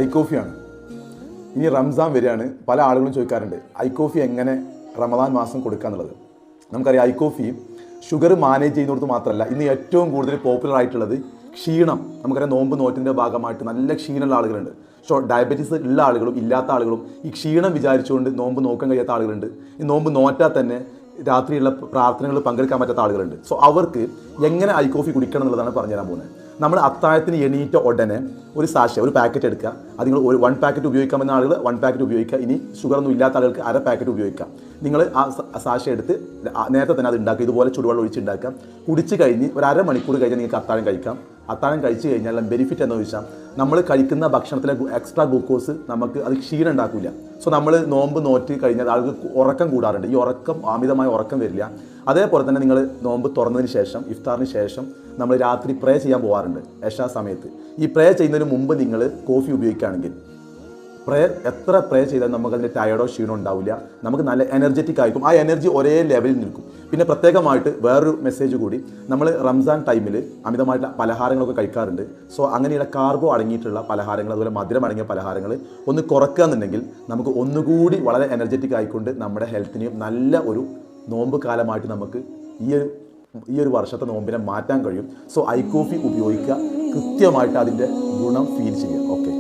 I കോഫിയാണ്. ഇനി റംസാൻ വരികയാണ്. പല ആളുകളും ചോദിക്കാറുണ്ട് ഐ കോഫി എങ്ങനെ റമദാൻ മാസം കൊടുക്കുക എന്നുള്ളത്. നമുക്കറിയാം ഐ കോഫി ഷുഗർ മാനേജ് ചെയ്യുന്നിടത്ത് മാത്രമല്ല, ഇന്ന് ഏറ്റവും കൂടുതൽ പോപ്പുലർ ആയിട്ടുള്ളത് ക്ഷീണം. നമുക്കറിയാം നോമ്പ് നോറ്റിൻ്റെ ഭാഗമായിട്ട് നല്ല ക്ഷീണമുള്ള ആളുകളുണ്ട്. ഡയബറ്റീസ് ഉള്ള ആളുകളും ഇല്ലാത്ത ആളുകളും ഈ ക്ഷീണം വിചാരിച്ചുകൊണ്ട് നോമ്പ് നോക്കാൻ കഴിയാത്ത ആളുകളുണ്ട്. ഈ നോമ്പ് നോറ്റാൽ തന്നെ രാത്രിയുള്ള പ്രാർത്ഥനകൾ പങ്കെടുക്കാൻ പറ്റാത്ത ആളുകളുണ്ട്. സോ അവർക്ക് എങ്ങനെ ഐ കോഫി കുടിക്കണം എന്നുള്ളതാണ് പറഞ്ഞുതരാൻ പോകുന്നത്. നമ്മൾ അത്താഴത്തിന് എണീറ്റ ഉടനെ ഒരു ഒരു പാക്കറ്റ് എടുക്കുക. അത് നിങ്ങൾ 1 പാക്കറ്റ് ഉപയോഗിക്കാമെന്ന ആളുകൾ 1 പാക്കറ്റ് ഉപയോഗിക്കുക. ഇനി ഷുഗറൊന്നും ഇല്ലാത്ത ആളുകൾക്ക് 1/2 പാക്കറ്റ് ഉപയോഗിക്കാം. നിങ്ങൾ ആ സാഷ എടുത്ത് നേരത്തെ തന്നെ അത് ഉണ്ടാക്കുക. ഇതുപോലെ ചുടുവെള്ളം ഒഴിച്ച് ഉണ്ടാക്കാം. കുടിച്ച് കഴിഞ്ഞ് ഒരു അരമണിക്കൂർ കഴിഞ്ഞാൽ നിങ്ങൾക്ക് അത്താഴം കഴിക്കാം. അത്താഴം കഴിച്ച് കഴിഞ്ഞാൽ ബെനിഫിറ്റ് എന്ന് വെച്ചാൽ നമ്മൾ കഴിക്കുന്ന ഭക്ഷണത്തിലെ എക്സ്ട്രാ ഗ്ലൂക്കോസ് നമുക്ക് അത് ക്ഷീണം ഉണ്ടാക്കില്ല. സോ നമ്മൾ നോമ്പ് നോറ്റ് കഴിഞ്ഞാൽ ആൾക്ക് ഉറക്കം കൂടാറുണ്ട്. ഈ അമിതമായ ഉറക്കം വരില്ല. അതേപോലെ തന്നെ നിങ്ങൾ നോമ്പ് തുറന്നതിന് ശേഷം ഇഫ്താറിന് ശേഷം നമ്മൾ രാത്രി പ്രേ ചെയ്യാൻ പോകാറുണ്ട് എഷാ സമയത്ത്. ഈ പ്രേ ചെയ്യുന്നതിന് മുമ്പ് നിങ്ങൾ കോഫി ഉപയോഗിക്കുകയാണെങ്കിൽ എത്ര പ്രേ ചെയ്താലും നമുക്കതിൻ്റെ ടയർഡോ ക്ഷീണോ ഉണ്ടാവില്ല. നമുക്ക് നല്ല എനർജറ്റിക് ആയിരിക്കും. ആ എനർജി ഒരേ ലെവലിൽ നിൽക്കും. പിന്നെ പ്രത്യേകമായിട്ട് വേറൊരു മെസ്സേജ് കൂടി, നമ്മൾ റംസാൻ ടൈമിൽ അമിതമായിട്ട് പലഹാരങ്ങളൊക്കെ കഴിക്കാറുണ്ട്. സോ അങ്ങനെയുള്ള കാർബോ അടങ്ങിയിട്ടുള്ള പലഹാരങ്ങൾ, അതുപോലെ മധുരം അടങ്ങിയ പലഹാരങ്ങൾ ഒന്ന് കുറക്കുക എന്നുണ്ടെങ്കിൽ നമുക്ക് ഒന്നുകൂടി വളരെ എനർജറ്റിക് ആയിക്കൊണ്ട് നമ്മുടെ ഹെൽത്തിനെയും നല്ല ഒരു നോമ്പ് കാലമായിട്ട് നമുക്ക് ഈ ഒരു വർഷത്തെ നോമ്പിനെ മാറ്റാൻ കഴിയും. സോ ഐ കോഫി ഉപയോഗിക്കുക, കൃത്യമായിട്ട് അതിൻ്റെ ഗുണം ഫീൽ ചെയ്യുക. ഓക്കെ.